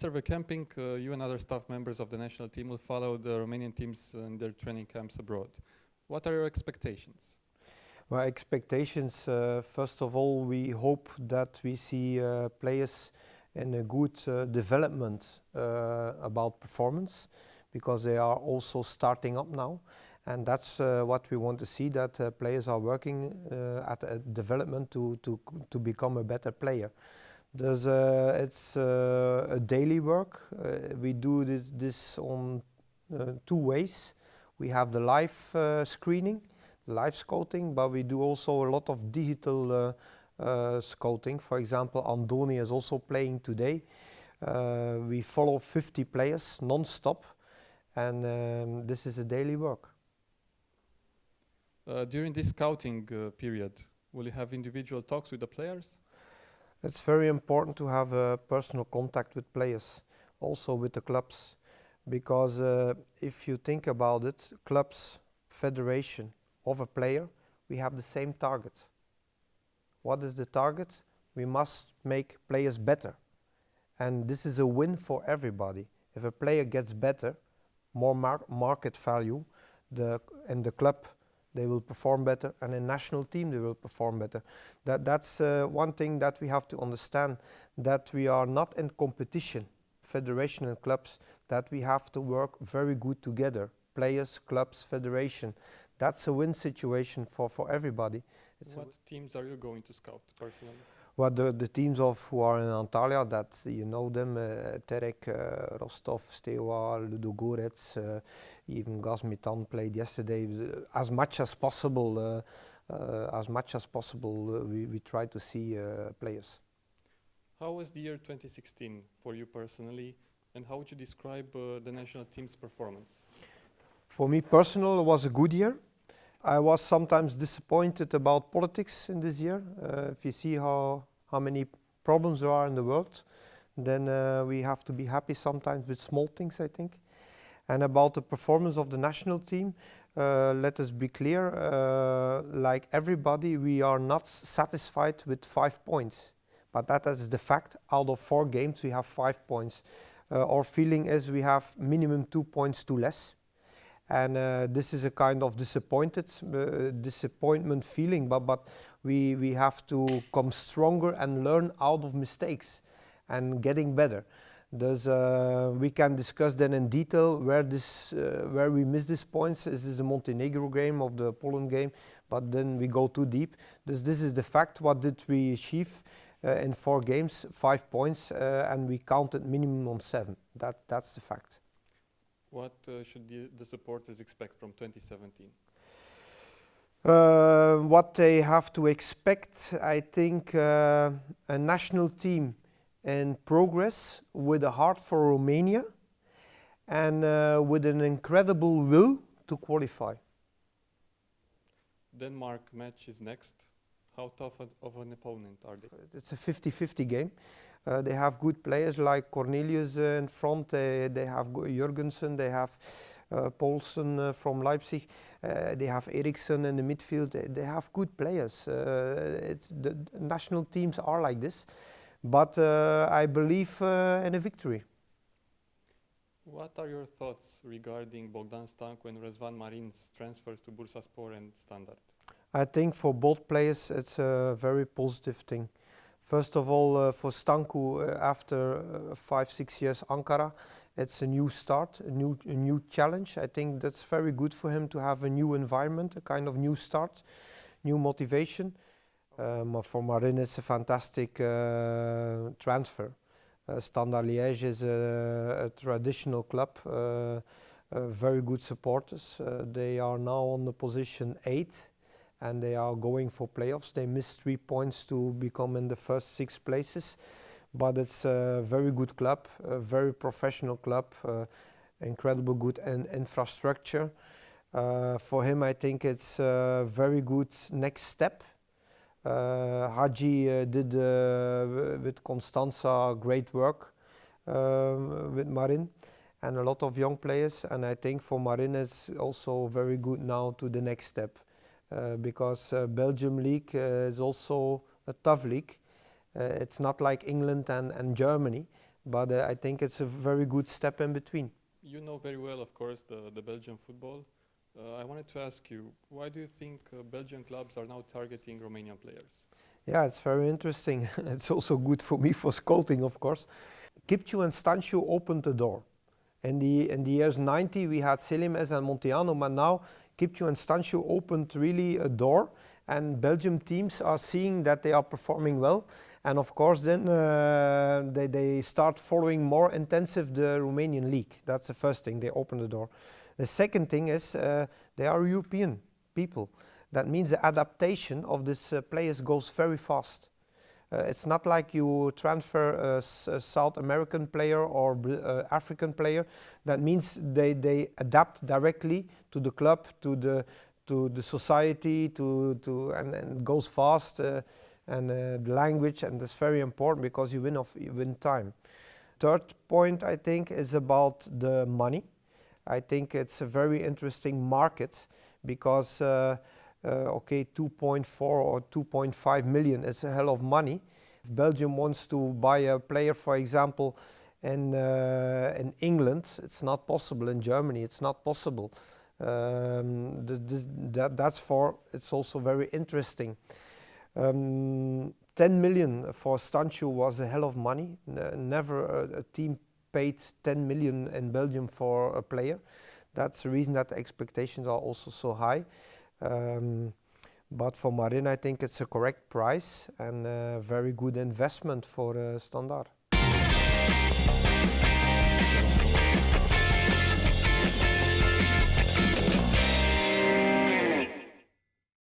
Mr. Verkempinck, you and other staff members of the national team will follow the Romanian teams in their training camps abroad. What are your expectations? My expectations, first of all, we hope that we see players in a good development about performance, because they are also starting up now, and that's what we want to see, that players are working at a development to become a better player. It's a daily work. We do this on two ways. We have the live screening, live scouting, but we do also a lot of digital scouting. For example, Andoni is also playing today. We follow 50 players non-stop, and this is a daily work. During this scouting period, will you have individual talks with the players? It's very important to have a personal contact with players, also with the clubs, because if you think about it, clubs, federation of a player, we have the same target. What is the target? We must make players better, and this is a win for everybody. If a player gets better, more market value, in the club they will perform better, and in national team they will perform better. That's one thing that we have to understand, that we are not in competition, federation and clubs, that we have to work very good together, players, clubs, federation. That's a win situation for everybody. What teams are you going to scout personally? Well, the teams who are in Antalya, that you know them, Terek, Rostov, Steaua, Ludogorets, even Gazmitan played yesterday. As much as possible, we try to see players. How was the year 2016 for you personally, and how would you describe the national team's performance? For me personally, it was a good year. I was sometimes disappointed about politics in this year. If you see how many problems there are in the world, then we have to be happy sometimes with small things, I think. And about the performance of the national team, let us be clear, like everybody, we are not satisfied with 5 points. But that is the fact. Out of 4 games, we have 5 points. Our feeling is we have minimum 2 points too less. And this is a kind of disappointment feeling, but we have to come stronger and learn out of mistakes and getting better. We can discuss then in detail where we miss these points. This is the Montenegro game of the Poland game, but then we go too deep. This is the fact. What did we achieve in 4 games? 5 points, and we counted minimum on 7. That's the fact. What should the supporters expect from 2017? What they have to expect, I think, a national team in progress with a heart for Romania and with an incredible will to qualify. Denmark match is next. How tough of an opponent are they? It's a 50-50 game. They have good players like Cornelius in front, they have Jurgensen, they have Poulsen from Leipzig, they have Eriksson in the midfield, they have good players. The national teams are like this, but I believe in a victory. What are your thoughts regarding Bogdan Stancu and Răzvan Marin's transfers to Bursaspor and Standard? I think for both players it's a very positive thing. First of all, for Stancu, after 5-6 years Ankara, it's a new start, a new challenge. I think that's very good for him to have a new environment, a kind of new start, new motivation. For Marin, it's a fantastic transfer. Standard Liège is a traditional club, very good supporters. They are now on the position 8. And they are going for playoffs. They missed 3 points to become in the first 6 places, but it's a very good club, a very professional club, incredible good infrastructure. For him, I think it's a very good next step. Hagi did with Constanza great work with Marin and a lot of young players, and I think for Marin it's also very good now to the next step. Because Belgium league is also a tough league. It's not like England and Germany. but I think it's a very good step in between. You know very well, of course, the Belgian football. I wanted to ask you, why do you think Belgian clubs are now targeting Romanian players? Yeah, it's very interesting. It's also good for me for scouting, of course. Kipciu and Stanciu opened the door. In the years 90, we had Selimes and Monteanu, but now Kipciu and Stanciu opened really a door, and Belgium teams are seeing that they are performing well. And of course, then they start following more intensive the Romanian league. That's the first thing, they open the door. The second thing is they are European people. That means the adaptation of these players goes very fast. It's not like you transfer a South American player or African player. That means they adapt directly to the club, to the society, and it goes fast, and the language, and that's very important because you win time. Third point, I think, is about the money. I think it's a very interesting market because okay, 2.4 or 2.5 million is a hell of money. If Belgium wants to buy a player, for example, in England, it's not possible. In Germany, it's not possible. It's also very interesting. 10 million for Stanciu was a hell of money. Never a team paid 10 million in Belgium for a player. That's the reason that the expectations are also so high. But for Marin, I think it's a correct price and a very good investment for Standard.